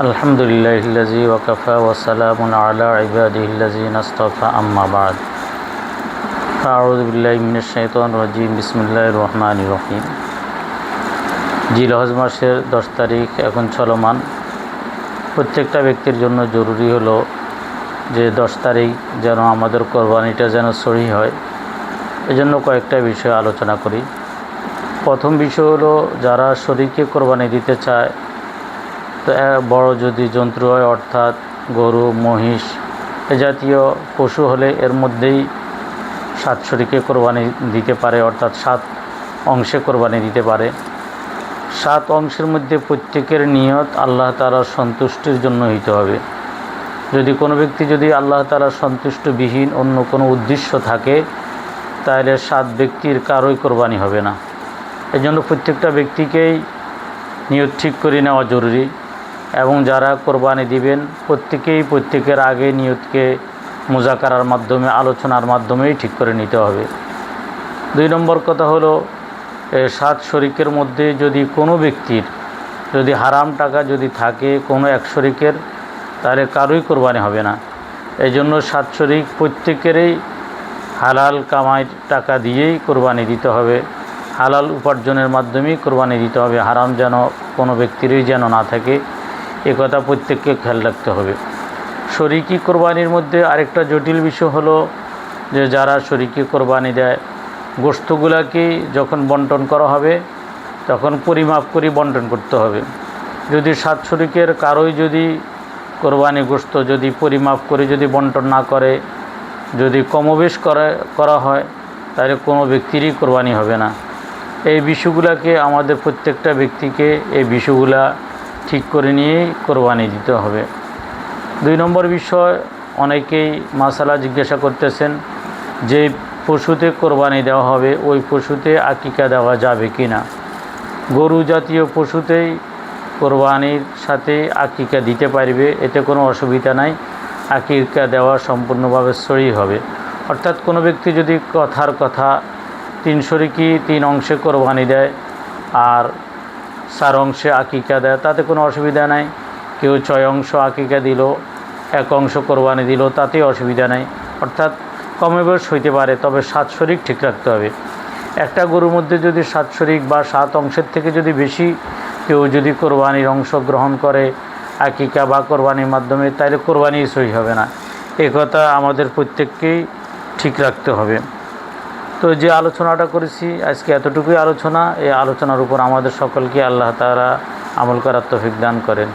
আলহামদুলিল্লাহিল্লাযী ওয়াকাফা ওয়া সালামুন আলা ইবাদিহিল্লাযীনা ইসতাফা আম্মা বা'দ। আউযু বিল্লাহি মিনাশ শাইতানির রাজীম। বিসমিল্লাহির রহমানির রহিম। জিলহজ মাসের 10 তারিখ এখন চলমান। প্রত্যেকটা ব্যক্তির জন্য জরুরি হলো যে 10 তারিখ যেন আমাদের কোরবানিটা যেন সহি হয়, এজন্য কয়েকটা বিষয় আলোচনা করি। প্রথম বিষয় হলো যারা শরীকে কোরবানি দিতে চায়, তো বড় যদি জন্তু হয় অর্থাৎ গরু, মহিষ এ জাতীয় পশু হলে এর মধ্যেই 7 শরীকে কোরবানি দিতে পারে, অর্থাৎ 7 অংশে কোরবানি দিতে পারে। 7 অংশের মধ্যে প্রত্যেকের নিয়ত আল্লাহ তাআলার সন্তুষ্টির জন্য হইতে হবে। যদি কোনো ব্যক্তি যদি আল্লাহ তাআলার সন্তুষ্টবিহীন অন্য কোনো উদ্দেশ্য থাকে, তাহলে 7 ব্যক্তির কারোই কোরবানি হবে না। এজন্য প্রত্যেকটা ব্যক্তিকেই নিয়ত ঠিক করে নেওয়া জরুরি, এবং যারা কোরবানি দিবেন প্রত্যেকের আগে নিয়তকে মুযাকারার মাধ্যমে, আলোচনার মাধ্যমেই ঠিক করে নিতে হবে। 2 নম্বর কথা হলো 7 শরীকের মধ্যে যদি কোনো ব্যক্তির যদি হারাম টাকা যদি থাকে কোনো এক শরীকের, তাহলে কারোই কোরবানি হবে না। এই জন্য 7 শরীক প্রত্যেকেরই হালাল কামাই টাকা দিয়েই কোরবানি দিতে হবে, হালাল উপার্জনের মাধ্যমেই কোরবানি দিতে হবে। হারাম যেন কোনো ব্যক্তিরই যেন না থাকে, এ কথা প্রত্যেককে খেয়াল রাখতে হবে। শরীকি কোরবানির মধ্যে আরেকটা জটিল বিষয় হলো যে যারা শরীকি কোরবানি দেয়, গোশতগুলাকে যখন বন্টন করা হবে তখন পরিমাপ করে বন্টন করতে হবে। যদি 7 শরীকের কারোই যদি কোরবানি গোশত যদি পরিমাপ করে যদি বন্টন না করে, যদি কমবেশ করা হয়, তাহলে কোনো ব্যক্তিরই কোরবানি হবে না। এই বিষয়গুলোকে আমাদের প্রত্যেকটা ব্যক্তিকে এই বিষয়গুলা ঠিক করে নিয়েই কোরবানি দিতে হবে। 2 নম্বর বিষয়, অনেকেই মাসালা জিজ্ঞাসা করতেছেন যে পশুতে কোরবানি দেওয়া হবে ওই পশুতে আকিকা দেওয়া যাবে কি না। গরু জাতীয় পশুতেই কোরবানির সাথে আকিকা দিতে পারবে, এতে কোনো অসুবিধা নাই। আকিকা দেওয়া সম্পূর্ণভাবে সহিহ হবে। অর্থাৎ কোনো ব্যক্তি যদি কথার কথা 3 শরীকি 3 অংশে কোরবানি দেয় আর 4 অংশে আকিকা দেয়, তাতে কোনো অসুবিধা নাই। কেউ 6 অংশ আকিকা দিল, 1 অংশ কোরবানি দিল, তাতে অসুবিধা নাই। অর্থাৎ কমবেশ হইতে পারে, তবে 7 শরীক ঠিক রাখতে হবে। একটা গরুর মধ্যে যদি 7 শরীক বা 7 অংশের থেকে যদি বেশি কেউ যদি কোরবানির অংশ গ্রহণ করে আকিকা বা কোরবানির মাধ্যমে, তাহলে কোরবানিই সহি হবে না। এ কথা আমাদের প্রত্যেককেই ঠিক রাখতে হবে। তো যে আলোচনাটা করেছি আজকে এতটুকুই আলোচনা। এই আলোচনার উপর আমাদের সকলকে আল্লাহ তাআলা আমল করার তৌফিক দান করেন।